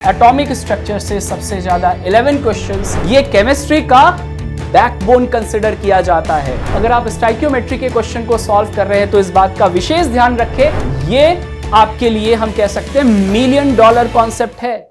Atomic structure से सबसे ज्यादा 11 क्वेश्चंस ये केमिस्ट्री का बैकबोन कंसिडर किया जाता है। अगर आप स्टाइकियोमेट्री के क्वेश्चन को सॉल्व कर रहे हैं तो इस बात का विशेष ध्यान रखें, ये आपके लिए हम कह सकते हैं $1 मिलियन कॉन्सेप्ट है।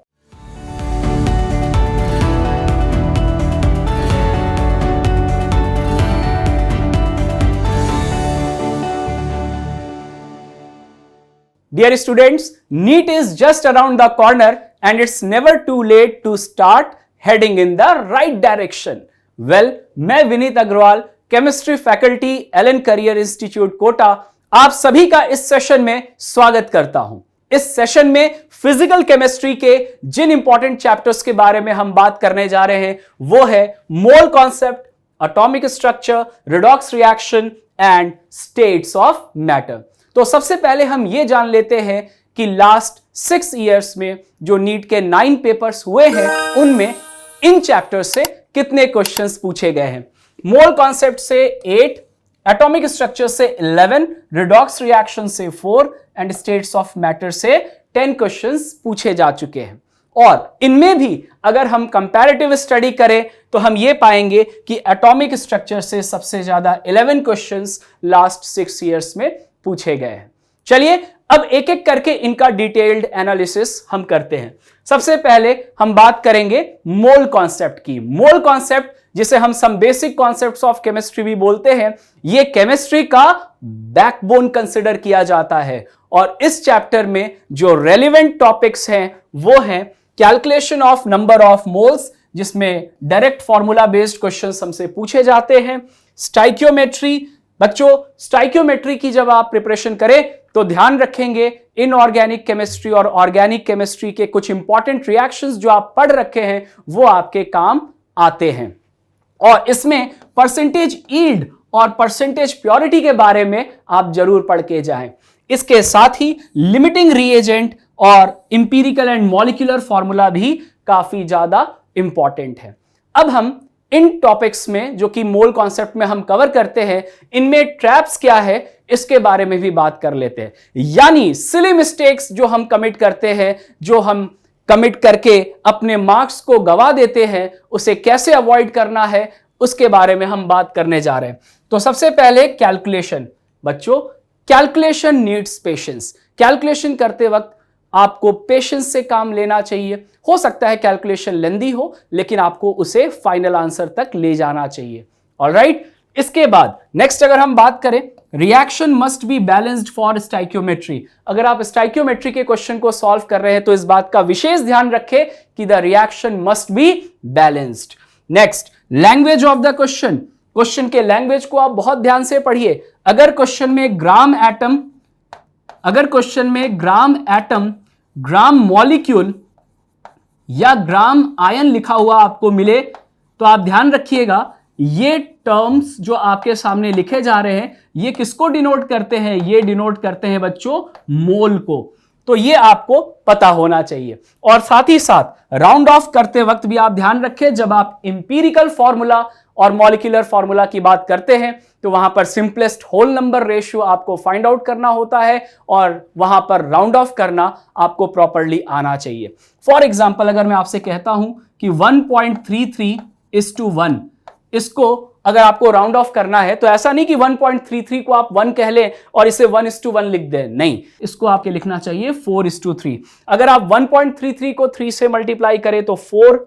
Dear students, NEET is just around the corner and it's never too late to start heading in the right direction. Well, मैं Vineet Agarwal, chemistry faculty Allen career institute Kota, आप सभी का इस सेशन में स्वागत करता हूं। इस सेशन में फिजिकल केमिस्ट्री के जिन इंपॉर्टेंट चैप्टर्स के बारे में हम बात करने जा रहे हैं वो है mole concept, atomic structure, redox reaction and states of matter. तो सबसे पहले हम ये जान लेते हैं कि लास्ट 6 इयर्स में जो नीट के 9 पेपर्स हुए हैं उनमें इन चैप्टर से कितने क्वेश्चंस पूछे गए हैं। मोल कॉन्सेप्ट से 8, एटॉमिक स्ट्रक्चर से 11, रिडॉक्स रिएक्शन से 4 एंड स्टेट्स ऑफ मैटर से 10 क्वेश्चंस पूछे जा चुके हैं। और इनमें भी अगर हम कंपैरेटिव स्टडी करें तो हम ये पाएंगे कि एटॉमिक स्ट्रक्चर से सबसे ज्यादा 11 क्वेश्चंस लास्ट 6 इयर्स में पूछे गए हैं। चलिए अब एक एक करके इनका डिटेल्ड एनालिसिस हम करते हैं। सबसे पहले हम बात करेंगे मोल कॉन्सेप्ट की। मोल कॉन्सेप्ट, जिसे हम some basic concepts of chemistry भी बोलते हैं, यह केमिस्ट्री का बैकबोन कंसिडर किया जाता है। और इस चैप्टर में जो रेलेवेंट टॉपिक्स हैं वो हैं calculation of number of moles, जिसमें डायरेक्ट फॉर्मूला बेस्ड क्वेश्चंस हमसे पूछे जाते हैं। स्टाइकियोमेट्री, बच्चों स्टाइकियोमेट्री की जब आप प्रिपरेशन करें तो ध्यान रखेंगे इनऑर्गेनिक केमिस्ट्री और ऑर्गेनिक केमिस्ट्री के कुछ इंपॉर्टेंट रिएक्शंस जो आप पढ़ रखे हैं वो आपके काम आते हैं। और इसमें परसेंटेज यील्ड और परसेंटेज प्योरिटी के बारे में आप जरूर पढ़ के जाएं। इसके साथ ही लिमिटिंग रिएजेंट और इंपीरिकल एंड मॉलिक्यूलर फॉर्मूला भी काफी ज्यादा इंपॉर्टेंट है। अब हम इन टॉपिक्स में जो कि मोल कॉन्सेप्ट में हम कवर करते हैं, इनमें ट्रैप्स क्या है इसके बारे में भी बात कर लेते हैं। यानी सिली मिस्टेक्स जो हम कमिट करते हैं, जो हम कमिट करके अपने मार्क्स को गवा देते हैं, उसे कैसे अवॉइड करना है उसके बारे में हम बात करने जा रहे हैं। तो सबसे पहले कैलकुलेशन। बच्चों कैलकुलेशन नीड्स पेशेंस। कैलकुलेशन करते वक्त आपको पेशेंस से काम लेना चाहिए। हो सकता है कैलकुलेशन लेंदी हो, लेकिन आपको उसे फाइनल आंसर तक ले जाना चाहिए। ऑलराइट, इसके बाद नेक्स्ट अगर हम बात करें, reaction must be balanced for stoichiometry. अगर आप स्टाइकियोमेट्री के क्वेश्चन को सॉल्व कर रहे हैं तो इस बात का विशेष ध्यान रखें कि the reaction must be balanced. Next, language of the question. Question के लैंग्वेज को आप बहुत ध्यान से पढ़िए। अगर क्वेश्चन में ग्राम एटम, ग्राम मॉलिक्यूल या ग्राम आयन लिखा हुआ आपको मिले तो आप ध्यान रखिएगा ये टर्म्स जो आपके सामने लिखे जा रहे हैं ये किसको डिनोट करते हैं? ये डिनोट करते हैं बच्चों मोल को। तो ये आपको पता होना चाहिए। और साथ ही साथ राउंड ऑफ करते वक्त भी आप ध्यान रखें, जब आप इंपीरिकल फॉर्मूला और मॉलिक्यूलर फॉर्मूला की बात करते हैं तो वहां पर सिंपलेस्ट होल नंबर रेशियो आपको फाइंड आउट करना होता है और वहां पर राउंड ऑफ करना आपको प्रॉपर्ली आना चाहिए। फॉर एग्जांपल, अगर मैं आपसे कहता हूं कि 1.33:1, इसको अगर आपको राउंड ऑफ करना है तो ऐसा नहीं कि 1.33 को आप 1 कह लें और इसे 1:1 लिख दें, नहीं, इसको आपके लिखना चाहिए 4:3। अगर आप 1.33 को 3 से मल्टीप्लाई करें तो 4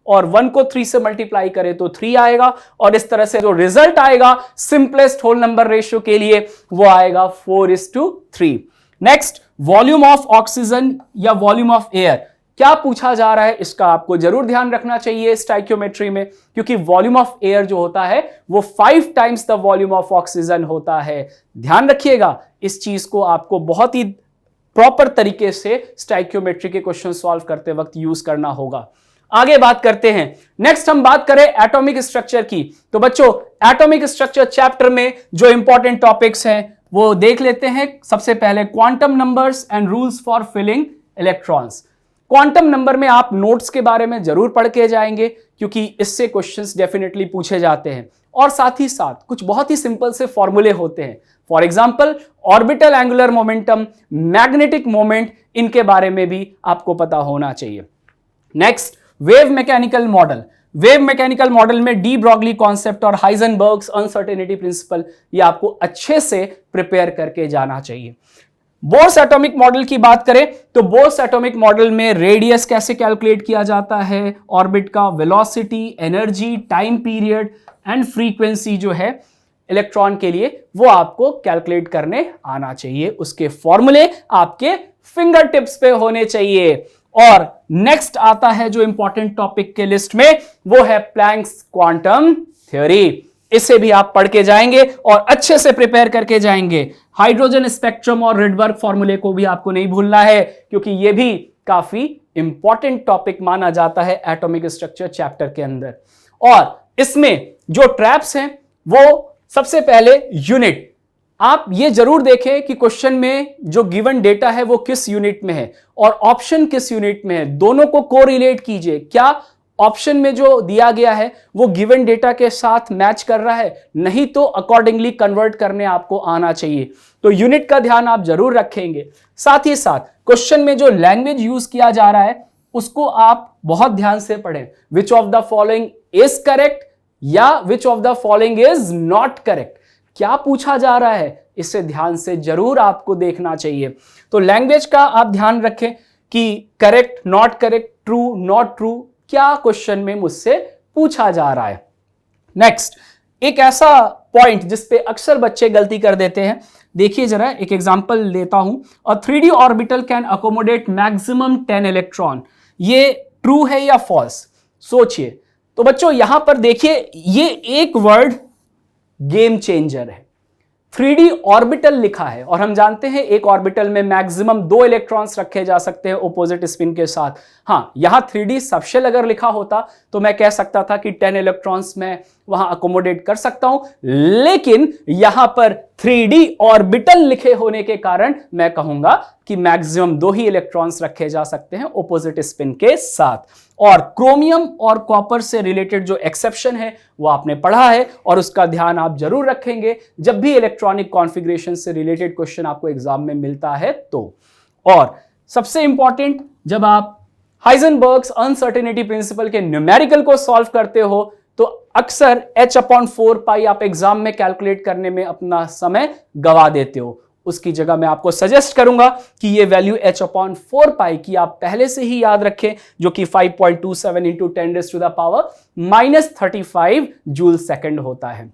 और 1 को 3 से मल्टीप्लाई करें तो 3 आएगा। और इस तरह से जो रिजल्ट आएगा सिंपलेस्ट होल नंबर रेशियो के लिए वो आएगा 4:3। नेक्स्ट, वॉल्यूम ऑफ ऑक्सीजन या वॉल्यूम ऑफ एयर। क्या पूछा जा रहा है इसका आपको जरूर ध्यान रखना चाहिए स्टाइकियोमेट्री में, क्योंकि वॉल्यूम ऑफ एयर जो होता है वो 5 times the volume of oxygen होता है। ध्यान रखिएगा, इस चीज को आपको बहुत ही प्रॉपर तरीके से स्टाइकियोमेट्री के क्वेश्चन सॉल्व करते वक्त यूज करना होगा। आगे बात करते हैं। नेक्स्ट हम बात करें एटॉमिक स्ट्रक्चर की। तो बच्चों एटॉमिक स्ट्रक्चर चैप्टर में जो इंपॉर्टेंट टॉपिक्स हैं वो देख लेते हैं। सबसे पहले quantum numbers and rules for filling electrons. Quantum number में आप नोट्स के बारे में जरूर पढ़ के जाएंगे क्योंकि इससे क्वेश्चंस डेफिनेटली पूछे जाते हैं। और साथ ही साथ कुछ बहुत ही सिंपल से फॉर्मूले होते हैं। For example orbital angular momentum, magnetic moment, इनके बारे में भी आपको पता होना चाहिए। Next, wave mechanical model. Wave mechanical model में डी ब्रॉगली कॉन्सेप्ट और हाइजेनबर्ग्स अनसर्टेनिटी प्रिंसिपल, ये आपको अच्छे से प्रिपेयर करके जाना चाहिए। बोर्स एटॉमिक मॉडल की बात करें तो बोर्स एटॉमिक मॉडल में रेडियस कैसे कैलकुलेट किया जाता है, ऑर्बिट का velocity, energy, time period and frequency जो है इलेक्ट्रॉन के लिए, वो आपको कैलकुलेट करने आना चाहिए। उसके फॉर्मूले आपके फिंगर टिप्स पे होने चाहिए। और नेक्स्ट आता है जो इंपॉर्टेंट टॉपिक के लिस्ट में, वो है प्लैंक्स क्वांटम थ्योरी। इसे भी आप पढ़ के जाएंगे और अच्छे से प्रिपेयर करके जाएंगे। हाइड्रोजन स्पेक्ट्रम और रिडबर्ग फॉर्मूले को भी आपको नहीं भूलना है, क्योंकि ये भी काफी इंपॉर्टेंट टॉपिक माना जाता है एटॉमिक स्ट्रक्चर चैप्टर के अंदर। और इसमें जो ट्रैप्स हैं, वो सबसे पहले यूनिट। आप ये जरूर देखें कि क्वेश्चन में जो गिवन डेटा है वो किस यूनिट में है और ऑप्शन किस यूनिट में है, दोनों को कोरिलेट कीजिए। क्या ऑप्शन में जो दिया गया है वो गिवन डेटा के साथ मैच कर रहा है, नहीं तो अकॉर्डिंगली कन्वर्ट करने आपको आना चाहिए। तो यूनिट का ध्यान आप जरूर रखेंगे। साथ ही साथ क्वेश्चन में जो लैंग्वेज यूज किया जा रहा है उसको आप बहुत ध्यान से पढ़ें। Which of the following is correct या which of the following is not correct, क्या पूछा जा रहा है, इसे ध्यान से जरूर आपको देखना चाहिए। तो लैंग्वेज का आप ध्यान रखें कि correct, not correct, true, not true, क्या क्वेश्चन में मुझसे पूछा जा रहा है। नेक्स्ट, एक ऐसा पॉइंट जिस पे अक्सर बच्चे गलती कर देते हैं, देखिए जरा एक एग्जांपल लेता हूं। अ 3D orbital can accommodate maximum 10 electron, ये ट्रू है या फॉल्स, सोचिए। तो बच्चों यहां पर देखिए, ये एक वर्ड गेम चेंजर है। 3D ऑर्बिटल लिखा है और हम जानते हैं एक ऑर्बिटल में मैक्सिमम 2 इलेक्ट्रॉन्स रखे जा सकते हैं ऑपोजिट स्पिन के साथ। हां, यहां 3D सबशेल अगर लिखा होता तो मैं कह सकता था कि 10 इलेक्ट्रॉन्स मैं वहां अकोमोडेट कर सकता हूं, लेकिन यहां पर 3D ऑर्बिटल लिखे होने के कारण मैं कहूंगा कि मैक्सिमम 2 ही इलेक्ट्रॉन्स रखे जा सकते हैं ऑपोजिट स्पिन के साथ। और क्रोमियम और कॉपर से रिलेटेड जो एक्सेप्शन है वो आपने पढ़ा है और उसका ध्यान आप जरूर रखेंगे जब भी इलेक्ट्रॉनिक कॉन्फ़िगरेशन से रिलेटेड क्वेश्चन आपको एग्जाम में मिलता है तो। और सबसे इंपॉर्टेंट, जब आप हाइजेनबर्ग्स अनसर्टेनिटी प्रिंसिपल के न्यूमेरिकल को सॉल्व करते हो तो अक्सर h/4 आप एग्जाम में कैलकुलेट करने में अपना समय गवा देते हो। उसकी जगह मैं आपको सजेस्ट करूंगा कि ये वैल्यू h/4 की आप पहले से ही याद रखें, जो कि 5.27 इंटू 10⁻⁻35 जूल सेकंड होता है।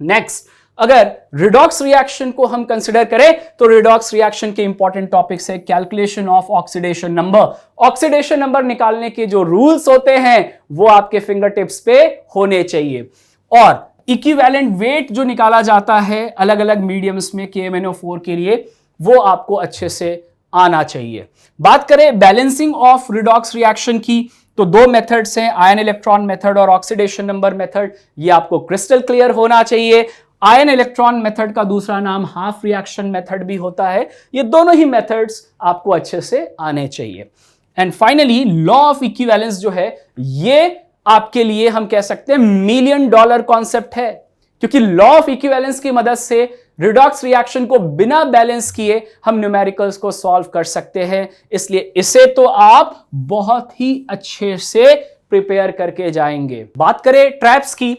नेक्स्ट, अगर रिडॉक्स रिएक्शन को हम कंसिडर करें तो रिडॉक्स रिएक्शन के इंपॉर्टेंट टॉपिक्स है calculation of oxidation number. Oxidation number निकालने के जो रूल्स होते हैं वो आपके फिंगर टिप्स पे होने चाहिए। और इक्विवेलेंट वेट जो निकाला जाता है अलग अलग मीडियम्स में KMnO4 के लिए, वो आपको अच्छे से आना चाहिए। बात करें बैलेंसिंग ऑफ रिडॉक्स रिएक्शन की तो 2 मेथड्स हैं, आयन इलेक्ट्रॉन मेथड और ऑक्सीडेशन नंबर मेथड। ये आपको क्रिस्टल क्लियर होना चाहिए। आयन इलेक्ट्रॉन मेथड का दूसरा नाम हाफ रिएक्शन मेथड भी होता है। ये दोनों ही मेथड्स आपको अच्छे से आने चाहिए। And finally law of equivalence जो है, ये आपके लिए हम कह सकते हैं $1 मिलियन कॉन्सेप्ट है, क्योंकि लॉ ऑफ इक्विवेलेंस की मदद से रिडॉक्स रिएक्शन को बिना बैलेंस किए हम न्यूमेरिकल्स को सॉल्व कर सकते हैं। इसलिए इसे तो आप बहुत ही अच्छे से प्रिपेयर करके जाएंगे। बात करें ट्रैप्स की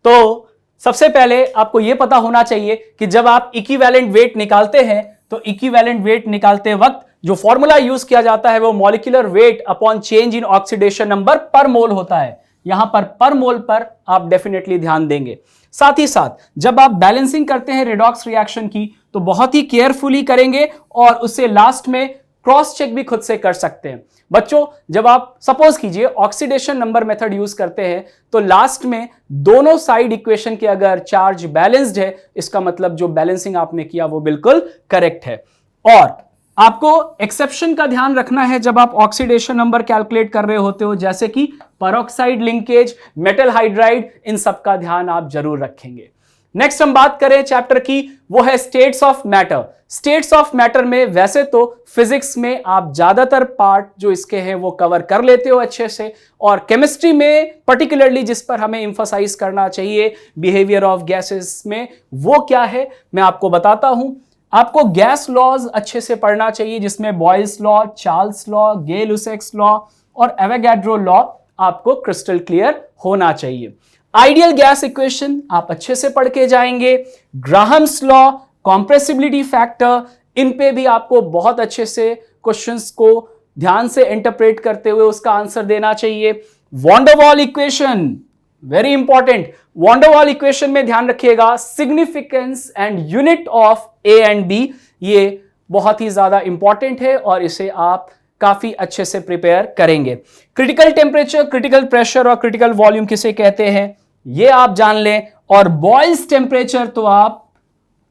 तो सबसे पहले आपको यह पता होना चाहिए कि जब आप इक्विवेलेंट वेट निकालते हैं तो इक्विवेलेंट वेट निकालते वक्त जो फॉर्मूला यूज किया जाता है वो molecular weight upon change in oxidation number पर मोल होता है। यहां पर मोल पर आप डेफिनेटली ध्यान देंगे। साथ ही साथ जब आप बैलेंसिंग करते हैं रिडॉक्स रिएक्शन की तो बहुत ही केयरफुली करेंगे और उसे लास्ट में क्रॉस चेक भी खुद से कर सकते हैं। बच्चों, जब आप सपोज कीजिए ऑक्सीडेशन नंबर मेथड यूज करते हैं तो लास्ट में दोनों साइड इक्वेशन के अगर चार्ज बैलेंस्ड है, इसका मतलब जो बैलेंसिंग आपने किया वो बिल्कुल करेक्ट है। और आपको एक्सेप्शन का ध्यान रखना है जब आप ऑक्सीडेशन नंबर कैलकुलेट कर रहे होते हो, जैसे कि पेरोक्साइड लिंकेज, मेटल हाइड्राइड, इन सब का ध्यान आप जरूर रखेंगे। नेक्स्ट हम बात करें चैप्टर की, वो है states of matter. States of matter में वैसे तो फिजिक्स में आप ज्यादातर पार्ट जो इसके हैं वो कवर कर लेते हो अच्छे से, और केमिस्ट्री में पर्टिकुलरली जिस पर हमें इंफसाइज करना चाहिए बिहेवियर ऑफ गैसेस में, वो क्या है मैं आपको बताता हूं। आपको गैस लॉज अच्छे से पढ़ना चाहिए, जिसमें Boyle's law, Charles law, Gay Lussac's law और एवोगैड्रो लॉ आपको क्रिस्टल क्लियर होना चाहिए। आइडियल गैस इक्वेशन आप अच्छे से पढ़ के जाएंगे। ग्राहम्स लॉ, कॉम्प्रेसिबिलिटी फैक्टर, इन पे भी आपको बहुत अच्छे से क्वेश्चंस को ध्यान से इंटरप्रेट करते हुए उसका आंसर देना चाहिए। Van der Waals equation, very important. Van der Waals equation में ध्यान रखिएगा significance and unit of a and b, ये बहुत ही ज्यादा इंपॉर्टेंट है और इसे आप काफी अच्छे से प्रिपेयर करेंगे। क्रिटिकल टेम्परेचर, क्रिटिकल प्रेशर और क्रिटिकल वॉल्यूम किसे कहते हैं ये आप जान लें, और बॉयल्स टेम्परेचर तो आप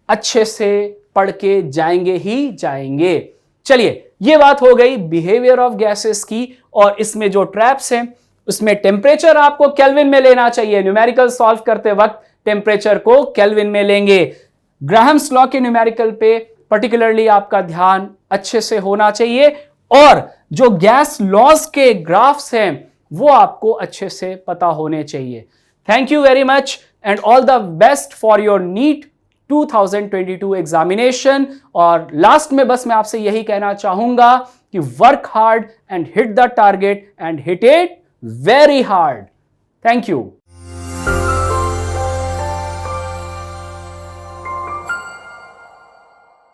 अच्छे से पढ़ के जाएंगे ही जाएंगे। चलिए, ये बात हो गई बिहेवियर ऑफ गैसेस की, और इसमें जो ट्रैप्स हैं उसमें टेम्परेचर आपको केल्विन में लेना चाहिए। न्यूमेरिकल सॉल्व करते वक्त टेम्परेचर को केल्विन में लेंगे। ग्राहम्स लॉ के न्यूमेरिकल पे पर्टिकुलरली आपका ध्यान अच्छे से होना चाहिए, और जो गैस लॉज के ग्राफ्स हैं वो आपको अच्छे से पता होने चाहिए। Thank you very much and all the best for your NEET 2022 examination. और लास्ट में बस मैं आपसे यही कहना चाहूंगा कि work hard and hit the target and hit it very hard. Thank you.